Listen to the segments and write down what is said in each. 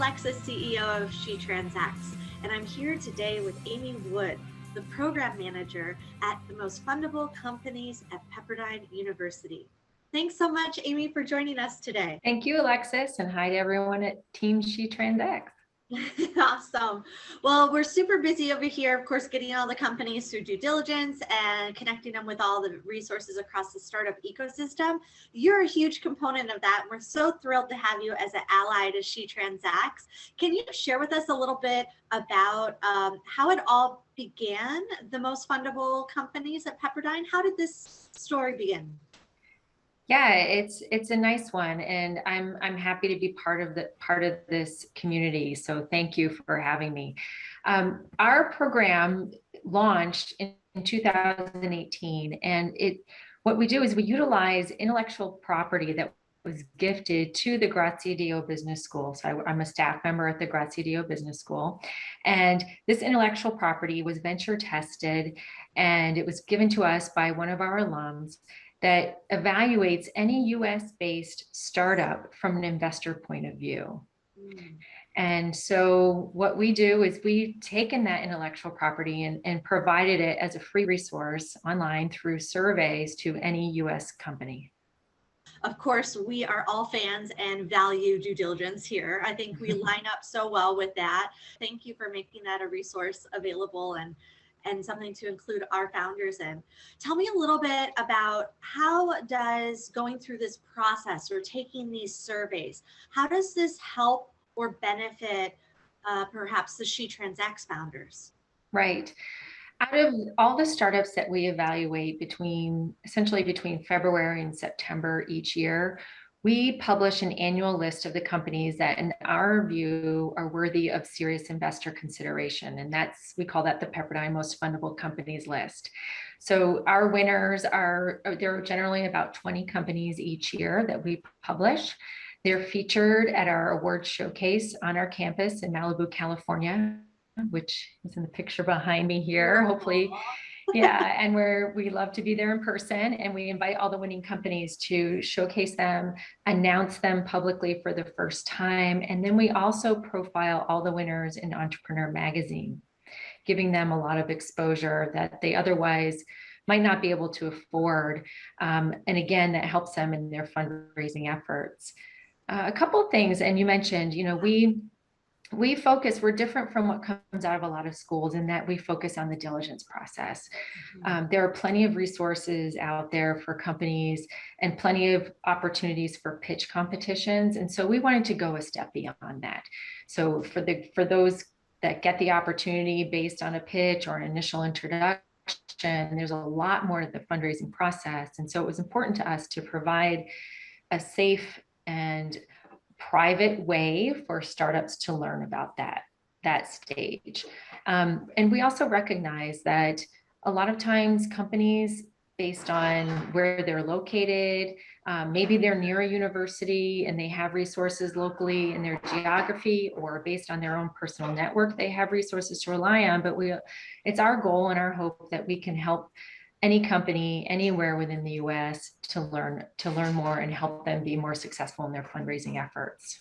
Alexis, CEO of She Transacts, and I'm here today with Amy Wood, the Program Manager at the most fundable companies at Pepperdine University. Thanks so much, Amy, for joining us today. Thank you, Alexis, and hi to everyone at Team She Transacts. Awesome. Well, we're super busy over here, of course, getting all the companies through due diligence and connecting them with all the resources across the startup ecosystem. You're a huge component of that. We're so thrilled to have you as an ally to She Transacts. Can you share with us a little bit about how it all began, the most fundable companies at Pepperdine? How did this story begin? Yeah, it's a nice one, and I'm happy to be part of this community. So thank you for having me. Our program launched in 2018, and what we do is we utilize intellectual property that was gifted to the Grazie Dio Business School. So I'm a staff member at the Grazie Dio Business School, and this intellectual property was venture tested, and it was given to us by one of our alums that evaluates any US-based startup from an investor point of view. And so what we do is we've taken that intellectual property and provided it as a free resource online through surveys to any US company. Of course, we are all fans and value due diligence here. I think we line up so well with that. Thank you for making that a resource available and something to include our founders in. Tell me a little bit about how does going through this process or taking these surveys, how does this help or benefit perhaps the She Transacts founders? Right. Out of all the startups that we evaluate essentially between February and September each year, we publish an annual list of the companies that, in our view, are worthy of serious investor consideration. And we call that the Pepperdine Most Fundable Companies list. So our winners there are generally about 20 companies each year that we publish. They're featured at our award showcase on our campus in Malibu, California, which is in the picture behind me here, hopefully. Yeah, and we love to be there in person, and we invite all the winning companies to showcase them, announce them publicly for the first time, and then we also profile all the winners in Entrepreneur Magazine, giving them a lot of exposure that they otherwise might not be able to afford. And again, that helps them in their fundraising efforts. A couple of things, and you mentioned, we're different from what comes out of a lot of schools in that we focus on the diligence process. There are plenty of resources out there for companies and plenty of opportunities for pitch competitions. And so we wanted to go a step beyond that. So for those that get the opportunity based on a pitch or an initial introduction, there's a lot more to the fundraising process. And so it was important to us to provide a safe and private way for startups to learn about that stage. And we also recognize that a lot of times companies, based on where they're located, maybe they're near a university and they have resources locally in their geography, or based on their own personal network, they have resources to rely on. But it's our goal and our hope that we can help any company anywhere within the US to learn more and help them be more successful in their fundraising efforts.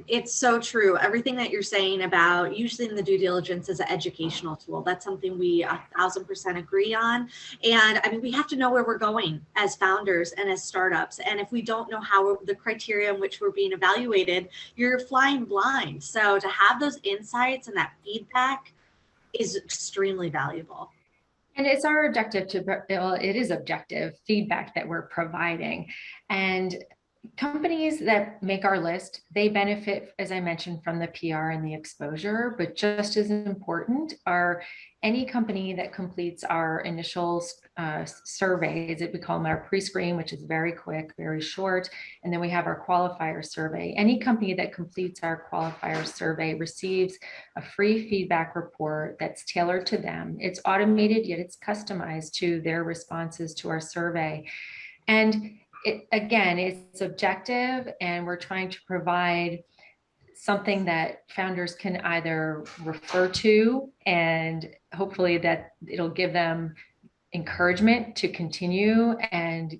It's so true. Everything that you're saying about using the due diligence as an educational tool, that's something we 1,000% agree on. And I mean, we have to know where we're going as founders and as startups. And if we don't know how the criteria in which we're being evaluated, you're flying blind. So to have those insights and that feedback is extremely valuable. And it's our objective it is objective feedback that we're providing. And companies that make our list, they benefit, as I mentioned, from the PR and the exposure, but just as important are any company that completes our initial surveys. We call them our pre-screen, which is very quick, very short. And then we have our qualifier survey. Any company that completes our qualifier survey receives a free feedback report that's tailored to them. It's automated, yet it's customized to their responses to our survey. And it's objective, and we're trying to provide something that founders can either refer to, and hopefully that it'll give them encouragement to continue and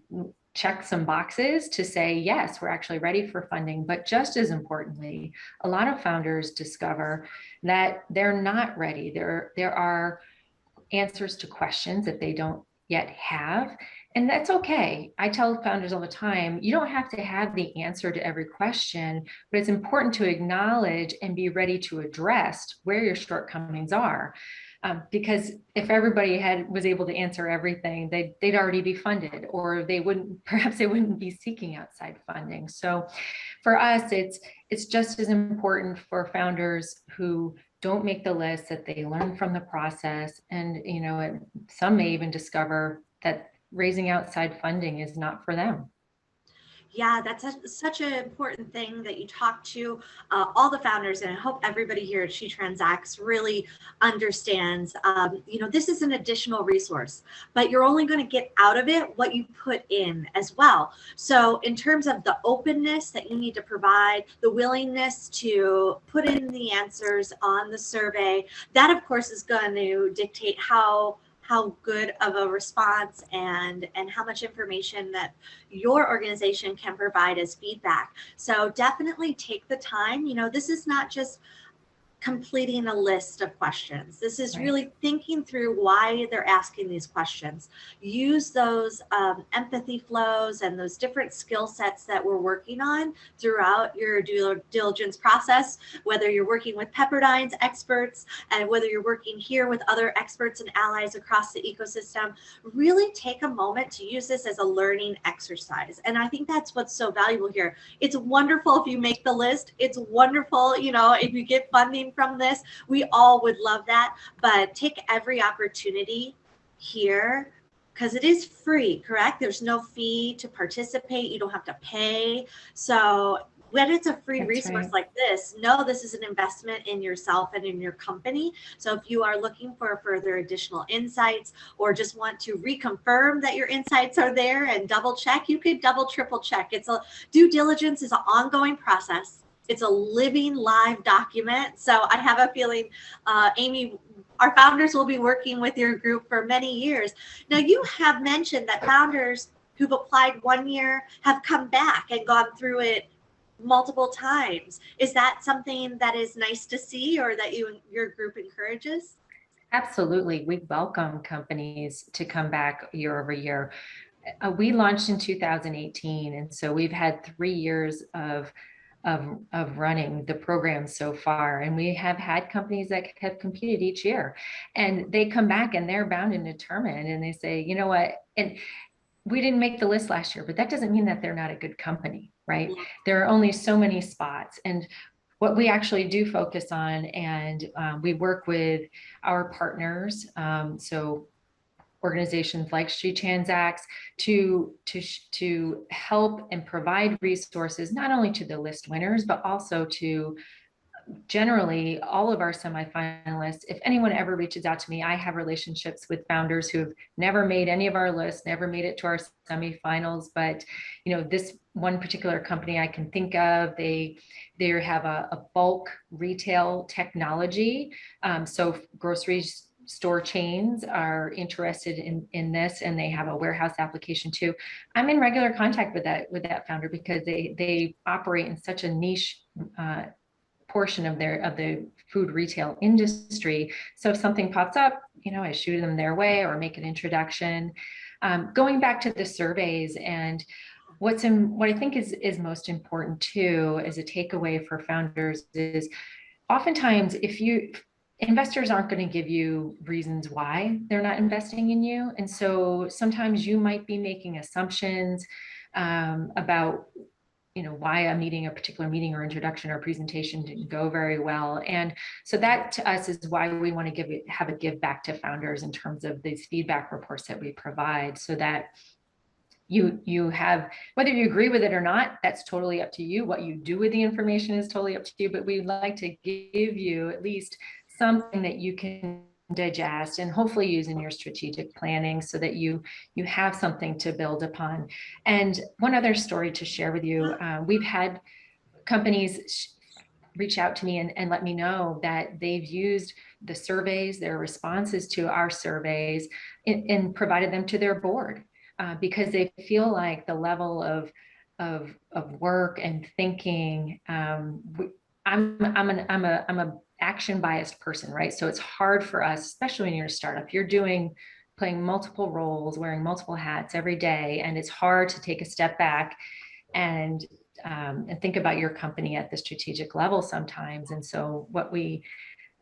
check some boxes to say, yes, we're actually ready for funding. But just as importantly, a lot of founders discover that they're not ready. There are answers to questions that they don't yet have. And that's okay. I tell founders all the time, you don't have to have the answer to every question, but it's important to acknowledge and be ready to address where your shortcomings are. Because if everybody was able to answer everything, they'd already be funded, or perhaps they wouldn't be seeking outside funding. So for us, it's just as important for founders who don't make the list that they learn from the process. And, some may even discover that raising outside funding is not for them. Yeah, that's such an important thing that you talk to all the founders, and I hope everybody here at She Transacts really understands. This is an additional resource, but you're only going to get out of it what you put in as well. So in terms of the openness that you need to provide, the willingness to put in the answers on the survey, that of course is going to dictate how good of a response and how much information that your organization can provide as feedback. So definitely take the time. This is not just completing a list of questions. This is really thinking through why they're asking these questions. Use those empathy flows and those different skill sets that we're working on throughout your due diligence process, whether you're working with Pepperdine's experts and whether you're working here with other experts and allies across the ecosystem. Really take a moment to use this as a learning exercise. And I think that's what's so valuable here. It's wonderful if you make the list. It's wonderful, if you get funding from this. We all would love that, but take every opportunity here because it is free, correct? There's no fee to participate. You don't have to pay. So when it's a free resource like this, know this is an investment in yourself and in your company. So if you are looking for further additional insights or just want to reconfirm that your insights are there and double check, you could double, triple check. Due diligence is an ongoing process. It's a living live document. So I have a feeling, Amy, our founders will be working with your group for many years. Now, you have mentioned that founders who've applied 1 year have come back and gone through it multiple times. Is that something that is nice to see or that your group encourages? Absolutely. We welcome companies to come back year over year. We launched in 2018, and so we've had 3 years of running the program so far. And we have had companies that have competed each year, and they come back and they're bound and determined. And they say, you know what? And we didn't make the list last year, but that doesn't mean that they're not a good company, right? There are only so many spots. And what we actually do focus on, and we work with our partners, so organizations like She Transacts, to help and provide resources not only to the list winners, but also to generally all of our semifinalists. If anyone ever reaches out to me, I have relationships with founders who have never made any of our lists, never made it to our semifinals. But this one particular company I can think of, they have a bulk retail technology. So grocery store chains are interested in this, and they have a warehouse application too. I'm in regular contact with that founder because they operate in such a niche portion of the food retail industry. So if something pops up, I shoot them their way or make an introduction. Going back to the surveys, and what I think is most important too, as a takeaway for founders, is oftentimes investors aren't going to give you reasons why they're not investing in you. And so sometimes you might be making assumptions about why a particular meeting or introduction or presentation didn't go very well. And so that to us is why we want to have a give back to founders in terms of these feedback reports that we provide, so that you have, whether you agree with it or not, that's totally up to you. What you do with the information is totally up to you, but we'd like to give you at least something that you can digest and hopefully use in your strategic planning, so that you have something to build upon. And one other story to share with you, we've had companies reach out to me and let me know that they've used the surveys, their responses to our surveys, and provided them to their board. because they feel like the level of work and thinking. I'm a action biased person, right? So it's hard for us, especially when you're a startup. Playing multiple roles, wearing multiple hats every day, and it's hard to take a step back and think about your company at the strategic level sometimes. And so what we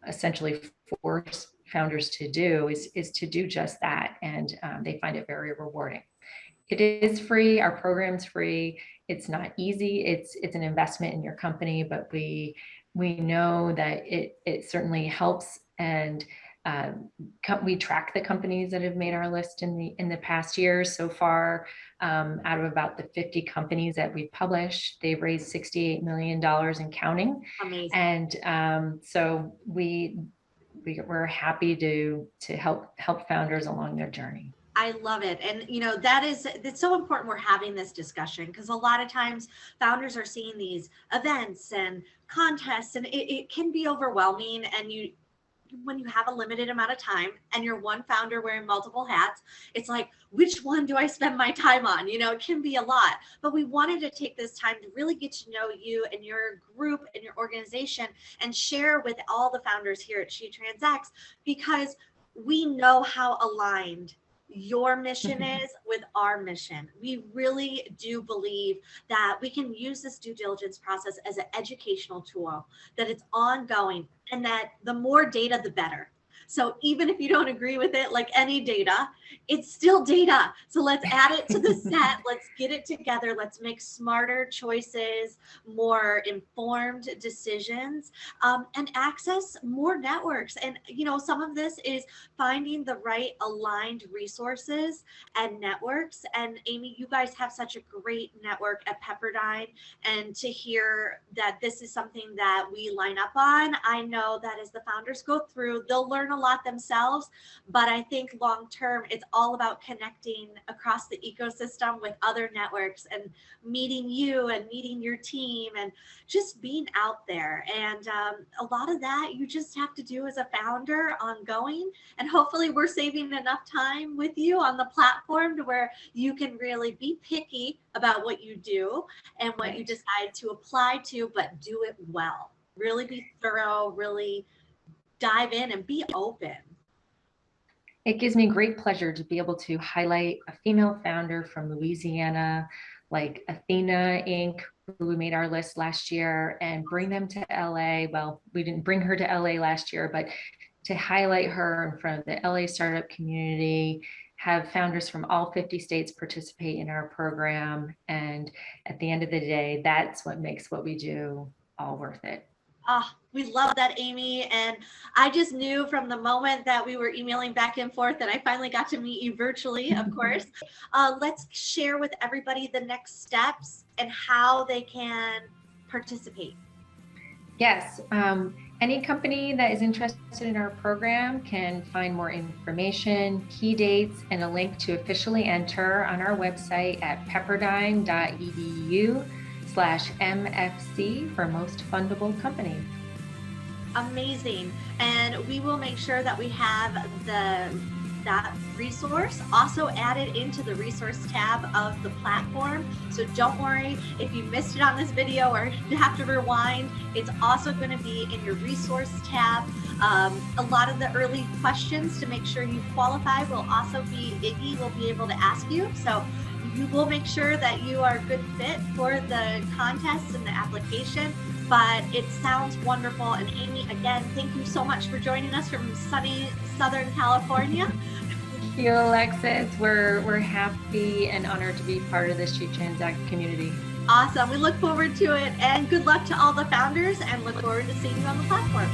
essentially force founders to do is to do just that, and they find it very rewarding. It is free. Our program's free. It's not easy. It's an investment in your company, but we know that it certainly helps. And we track the companies that have made our list in the past years so far. Out of about the 50 companies that we've published, they've raised $68 million and counting. Amazing. And so we're happy to help founders along their journey. I love it. And, it's so important we're having this discussion, because a lot of times founders are seeing these events and contests, and it can be overwhelming. And when you have a limited amount of time and you're one founder wearing multiple hats, it's like, which one do I spend my time on? It can be a lot. But we wanted to take this time to really get to know you and your group and your organization, and share with all the founders here at She Transacts, because we know how aligned your mission is with our mission. We really do believe that we can use this due diligence process as an educational tool, that it's ongoing, and that the more data, the better. So even if you don't agree with it, like any data, it's still data. So let's add it to the set. Let's get it together. Let's make smarter choices, more informed decisions, and access more networks. And, some of this is finding the right aligned resources and networks. And Amy, you guys have such a great network at Pepperdine. And to hear that this is something that we line up on, I know that as the founders go through, they'll learn a lot themselves, but I think long term it's all about connecting across the ecosystem with other networks, and meeting you and meeting your team, and just being out there. And a lot of that you just have to do as a founder ongoing, and hopefully we're saving enough time with you on the platform to where you can really be picky about what you do and what you decide to apply to, but do it well. Really be thorough, really dive in and be open. It gives me great pleasure to be able to highlight a female founder from Louisiana, like Athena Inc., who made our list last year, and bring them to LA. Well, we didn't bring her to LA last year, but to highlight her in front of the LA startup community, have founders from all 50 states participate in our program. And at the end of the day, that's what makes what we do all worth it. We love that, Amy. And I just knew from the moment that we were emailing back and forth that I finally got to meet you virtually, of course. Let's share with everybody the next steps and how they can participate. Yes. Any company that is interested in our program can find more information, key dates, and a link to officially enter on our website at pepperdine.edu/MFC for most fundable companies. Amazing. And we will make sure that we have that resource also added into the resource tab of the platform. So don't worry if you missed it on this video or have to rewind. It's also going to be in your resource tab. A lot of the early questions to make sure you qualify will also be Iggy will be able to ask you. So you will make sure that you are a good fit for the contest and the application. But it sounds wonderful. And Amy, again, thank you so much for joining us from sunny Southern California. Thank you, Alexis. We're happy and honored to be part of this She Transact community. Awesome. We look forward to it. And good luck to all the founders, and look forward to seeing you on the platform.